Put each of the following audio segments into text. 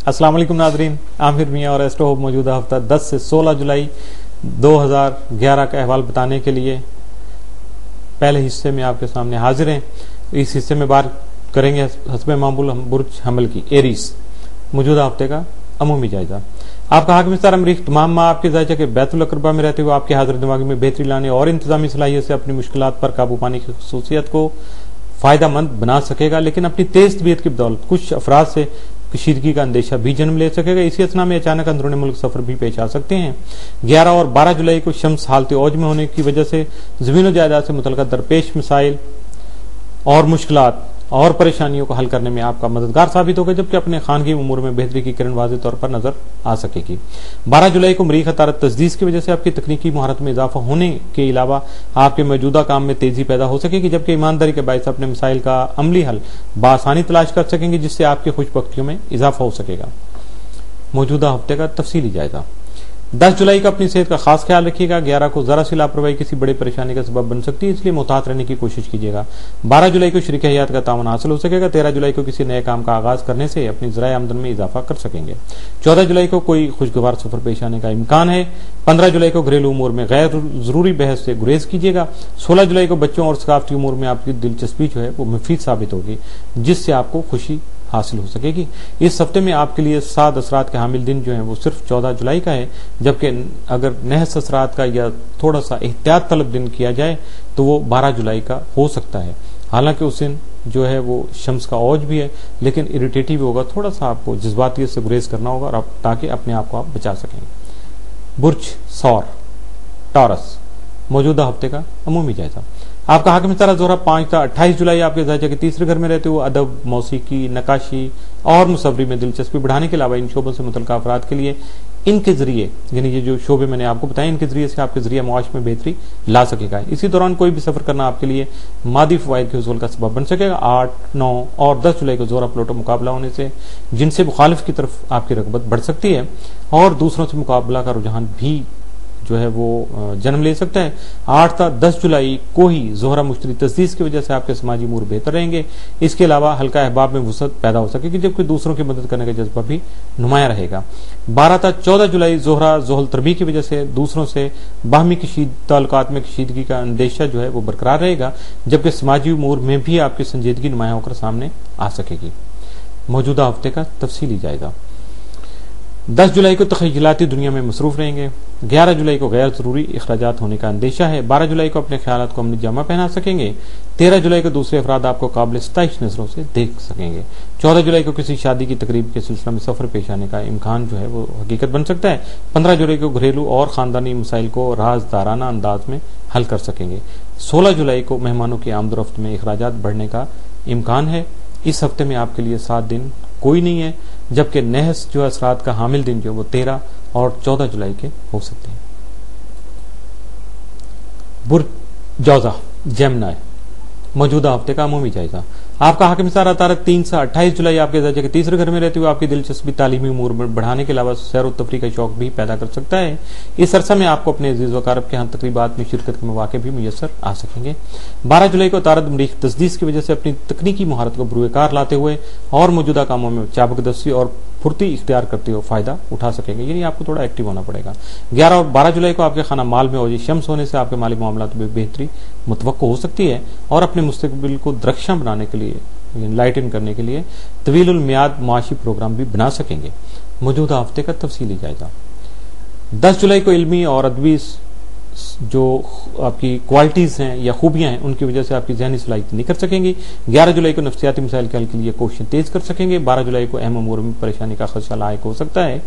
अस्सलाम वालेकुम नाज़रीन, आमिर मियां और एस्ट्रो होप मौजूदा हफ्ता 10 से 16 जुलाई 2011 का अहवाल बताने के लिए पहले हिस्से में आपके सामने हाजिर हैं। इस हिस्से में बात करेंगे हस्बे मामूल बुर्ज हमल की एरीस मौजूदा हफ्ते का अमूमी जायजा। आपका हाकिम इस्तार अमरीक तमाम माह आपके जायजा के बैतुल अकरबा में रहते हुए आपके हाजिर दिमागी में बेहतरी लाने और इंतजामी सलाहियत से अपनी मुश्किलात पर काबू पाने की खसूसियत को फायदा मंद बना सकेगा, लेकिन अपनी तेज तबीयत की बदौलत कुछ अफराद से कशीदगी का अंदेशा भी जन्म ले सकेगा। इसी असना में अचानक अंदरूनी मुल्क सफर भी पेश आ सकते हैं। 11 और 12 जुलाई को शम्स हालत औज में होने की वजह से जमीन और जायदाद से मुतल्लिक़ दरपेश मसाइल और मुश्किलात और परेशानियों को हल करने में आपका मददगार साबित होगा, जबकि अपने खानगी उमूर में बेहतरी की किरण वाज़ेह तौर पर नजर आ सकेगी। 12 जुलाई को मरीख हतारत तजदीद की वजह से आपकी तकनीकी महारत में इजाफा होने के अलावा आपके मौजूदा काम में तेजी पैदा हो सकेगी, जबकि ईमानदारी के बायस अपने मसाइल का अमली हल बआसानी तलाश कर सकेंगे, जिससे आपकी खुशबख्तियों में इजाफा हो सकेगा। मौजूदा हफ्ते का तफसीली जायजा। 10 जुलाई को अपनी सेहत का खास ख्याल रखिएगा। 11 को जरा सी लापरवाही किसी बड़ी परेशानी का सबब बन सकती है, इसलिए मुहतात रहने की कोशिश कीजिएगा। 12 जुलाई को शरीक हयात का तावन हासिल हो सकेगा। 13 जुलाई को किसी नए काम का आगाज करने से अपनी ज़राए आमदन में इजाफा कर सकेंगे। 14 जुलाई को कोई खुशगवार सफर पेश आने का इम्कान है। 15 जुलाई को घरेलू उमूर में गैर जरूरी बहस से गुरेज कीजिएगा। 16 जुलाई को बच्चों और सकाफती उमूर में आपकी दिलचस्पी जो है वो मुफीद साबित होगी, जिससे आपको खुशी हासिल हो सकेगी। इस हफ्ते में आपके लिए 7 असरात के हामिल दिन जो है वो सिर्फ 14 जुलाई का है, जबकि अगर नहस असरात का या थोड़ा सा एहतियात तलब दिन किया जाए तो वो 12 जुलाई का हो सकता है। हालांकि उस दिन जो है वो शम्स का औज भी है, लेकिन इरिटेटिव भी होगा, थोड़ा सा आपको जज्बातियत से गुरेज करना होगा और ताकि अपने आप को आप बचा सकेंगे। बुर्ज सौर टॉरस मौजूदा हफ्ते का अमूमी जायजा। आपका हाकिम इस्तारा जोहरा 5 से 28 जुलाई आपके जायजा के तीसरे घर में रहते हुए अदब, मौसीकी, नकाशी और मुसवरी में दिलचस्पी बढ़ाने के अलावा इन शोबों से मुतल्लिक़ अफराद के लिए इनके जरिए, यानी ये जो शोबे मैंने आपको बताया, इनके जरिए से आपके जरिए मुआश में बेहतरी ला सकेगा। इसी दौरान कोई भी सफर करना आपके लिए मादी फवाइद के हुसूल का सबब बन सकेगा। 8, 9 और 10 जुलाई को जोरा प्लोटो मुकाबला होने से जिनसे मुखालिफ की तरफ आपकी रगबत बढ़ सकती है और दूसरों से मुकाबला का रुझान भी जो है वो जन्म ले सकता है। 8 से 10 जुलाई को ही जोहरा मुश्तरी तजदीद की वजह से आपके समाजी उमूर बेहतर रहेंगे। इसके अलावा हल्का अहबाब में वुसअत पैदा हो सकेगी, जबकि दूसरों की मदद करने का जज्बा भी नुमाया रहेगा। 12 से 14 जुलाई जोहरा जोहल तरबी की वजह से दूसरों से बाहमी ताल्लुकात में कशीदगी का अंदेशा जो है वो बरकरार रहेगा, जबकि समाजी उमूर में भी आपकी संजीदगी नुमाया होकर सामने आ सकेगी। मौजूदा हफ्ते का तफसीली जायजा। 10 जुलाई को तखयलाती दुनिया में मसरूफ रहेंगे। 11 जुलाई को गैर जरूरी अखराजात होने का अंदेशा है। 12 जुलाई को अपने ख्यालात को अमली जामा पहना सकेंगे। 13 जुलाई को दूसरे अफराद आपको काबिल सताइश नजरों से देख सकेंगे। 14 जुलाई को किसी शादी की तकरीब के सिलसिला में सफर पेश आने का इम्कान जो है वो हकीकत बन सकता है। 15 जुलाई को घरेलू और खानदानी मसाइल को राजदाराना अंदाज में हल कर सकेंगे। 16 जुलाई को मेहमानों की आमदोरफ्त में अखराजात बढ़ने का इम्कान है। इस हफ्ते में आपके लिए 7 दिन कोई नहीं है, जबकि नहस जो असरात का हामिल दिन जो वो 13 और 14 जुलाई के हो सकते हैं। बुर्ज जौजा जेमिनी मौजूदा हफ्ते का अमूमी जायजा। आपका हाकिम इस्तारा तारक 3 से 28 जुलाई आपके दर्जे के तीसरे घर में रहते हुए आपकी दिलचस्पी तालीमी उमूर में बढ़ाने के अलावा सैर और तफरी का शौक भी पैदा कर सकता है। इस अरसा में आपको अपने अजीज वकारब के यहाँ तकरीबात में शिरकत के मौके भी मुयसर आ सकेंगे। 12 जुलाई को तारद मरीख तजदीद की वजह से अपनी तकनीकी महारत को बुरुएकार लाते हुए और मौजूदा कामों में चाबकदस्ती और फुर्ती इख्तियार करते हुए फायदा उठा सकेंगे, यानी आपको थोड़ा एक्टिव होना पड़ेगा। 11 और 12 जुलाई को आपके खाना माल में औजी शम्स होने से आपके माली मामलात में बेहतरी मुतवक्को हो सकती है और अपने मुस्तकबिल को दरख्शां बनाने के लिए, लाइटन करने के लिए तवीलुल मियाद माशी प्रोग्राम भी बना सकेंगे। मौजूदा हफ्ते का तफसीली जायजा। 10 जुलाई को इल्मी और अदबी जो आपकी क्वालिटीज हैं या खूबियां हैं उनकी वजह से आपकी जहनी सलाहियत नहीं कर सकेंगी। 11 जुलाई को नफ्सियाती मसाइल के हल के लिए कोशिशें तेज कर सकेंगे। 12 जुलाई को अहम उमूर में परेशानी का खदशा लायक हो सकता है,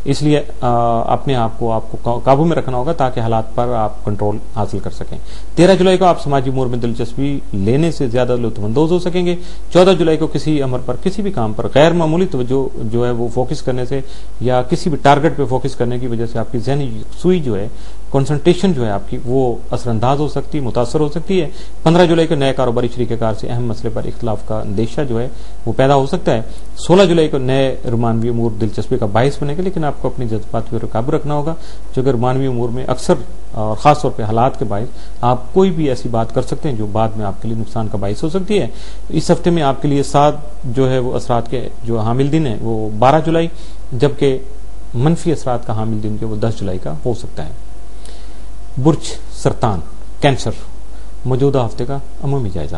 इसलिए अपने आप को आपको काबू में रखना होगा ताकि हालात पर आप कंट्रोल हासिल कर सकें। 13 जुलाई को आप समाजी उमूर में दिलचस्पी लेने से ज्यादा लुत्फअंदोज हो सकेंगे। 14 जुलाई को किसी अमर पर, किसी भी काम पर गैर मामूली तवज्जो जो है वो फोकस करने से या किसी भी टारगेट पे फोकस करने की वजह से आपकी जहनी सुई जो है کنسنٹریشن جو ہے آپ کی وہ اثر انداز ہو سکتی ہے، متاثر ہو سکتی ہے۔ 15 جولائی کو نئے کاروباری شریک کار سے اہم مسئلے پر اختلاف کا اندیشہ جو ہے وہ پیدا ہو سکتا ہے۔ 16 جولائی کو نئے رومانوی امور دلچسپی کا باعث بنے گا، لیکن آپ کو اپنی جذبات پہ قابو رکھنا ہوگا، جو کہ رومانوی امور میں اکثر اور خاص طور پہ حالات کے باعث آپ کوئی بھی ایسی بات کر سکتے ہیں جو بعد میں آپ کے لیے نقصان کا باعث ہو سکتی ہے۔ اس ہفتے میں آپ کے لیے 7 جو ہے وہ اثرات کے جو حامل دن ہیں وہ 12 جولائی، جبکہ منفی اثرات کا حامل دن جو وہ 10 جولائی کا ہو سکتا ہے۔ برج سرطان کینسر، موجودہ ہفتے کا عمومی جائزہ۔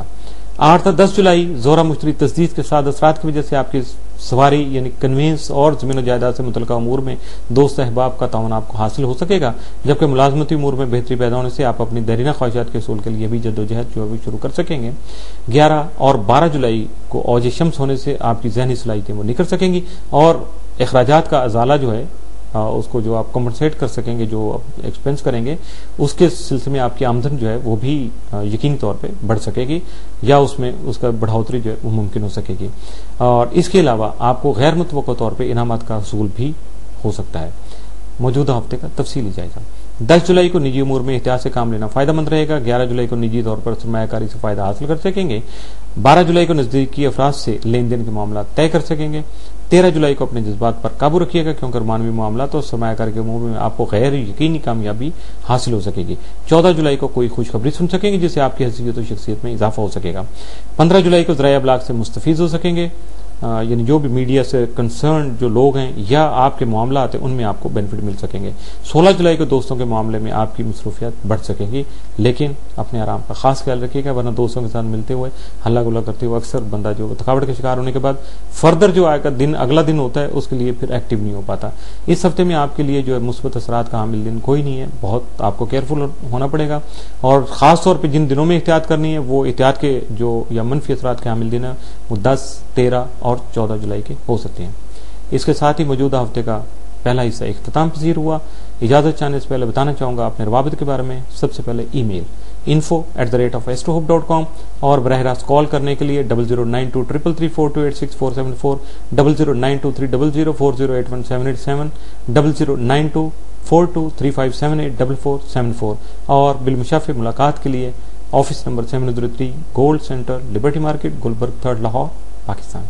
8 تا 10 جولائی زورہ مشتری تجدید کے ساتھ اثرات کی وجہ سے آپ کی سواری یعنی کنوینس اور زمین و جائیداد سے متعلقہ امور میں دوست احباب کا تعاون آپ کو حاصل ہو سکے گا، جبکہ ملازمتی امور میں بہتری پیدا ہونے سے آپ اپنی دیرینہ خواہشات کے حصول کے لیے بھی جدوجہد جو ہے وہ شروع کر سکیں گے۔ 11 اور 12 جولائی کو اوج شمس ہونے سے آپ کی ذہنی صلاحیتیں وہ نکھر سکیں گی، اور اخراجات کا ازالہ جو ہے اس کو جو آپ کمپنسیٹ کر سکیں گے، جو ایکسپینس کریں گے، اس کے سلسلے میں آپ کی آمدن جو ہے وہ بھی یقینی طور پہ بڑھ سکے گی، یا اس میں اس کا بڑھوتری جو ہے وہ ممکن ہو سکے گی۔ اور اس کے علاوہ آپ کو غیر متوقع طور پہ انعامات کا حصول بھی ہو سکتا ہے۔ موجودہ ہفتے کا تفصیلی جائزہ۔ 10 جولائی کو نجی امور میں احتیاط سے کام لینا فائدہ مند رہے گا۔ 11 جولائی کو نجی طور پر سرمایہ کاری سے فائدہ حاصل کر سکیں گے۔ 12 جولائی کو نزدیکی افراد سے لین دین کے معاملات طے کر سکیں گے۔ 13 جولائی کو اپنے جذبات پر قابو رکھیے گا، کیونکہ مانوی معاملات اور سرمایہ کاری کے امور میں آپ کو غیر یقینی کامیابی حاصل ہو سکے گی۔ 14 جولائی کو کوئی خوشخبری سن سکیں گے، جس سے آپ کی حیثیت و شخصیت میں اضافہ ہو سکے گا۔ 15 جولائی کو ذرائع ابلاغ سے مستفید ہو سکیں گے، یعنی جو بھی میڈیا سے کنسرن جو لوگ ہیں یا آپ کے معاملات ہیں ان میں آپ کو بینیفٹ مل سکیں گے۔ 16 جولائی کو دوستوں کے معاملے میں آپ کی مصروفیات بڑھ سکیں گی، لیکن اپنے آرام کا خاص خیال رکھیے گا، ورنہ دوستوں کے ساتھ ملتے ہوئے ہلا گلا کرتے ہوئے اکثر بندہ جو تھکاوٹ کا شکار ہونے کے بعد فردر جو آئے گا دن اگلا دن ہوتا ہے اس کے لیے پھر ایکٹیو نہیں ہو پاتا۔ اس ہفتے میں آپ کے لیے جو ہے مثبت اثرات کا حامل دن کوئی نہیں ہے، بہت آپ کو کیئرفل ہونا پڑے گا، اور خاص طور پہ جن دنوں میں احتیاط کرنی ہے وہ احتیاط کے جو یا منفی اثرات کے حامل دن ہے وہ 10، 13 اور 14 جولائی کے ہو سکتے ہیں۔ اس کے ساتھ ہی موجودہ ہفتے کا پہلا حصہ اختتام پذیر ہوا۔ اجازت چاہنے سے پہلے بتانا چاہوں گا اپنے روابط کے بارے میں۔ سب سے پہلے ای میل info@astrohope.com، اور براہ راست کال کرنے کے لیے 00923334286474 00923004081787 00924235784474 اور بالمشافہ ملاقات کے لیے office number 703 gold centre, Liberty market, Gulberg 3 Lahore, Pakistan.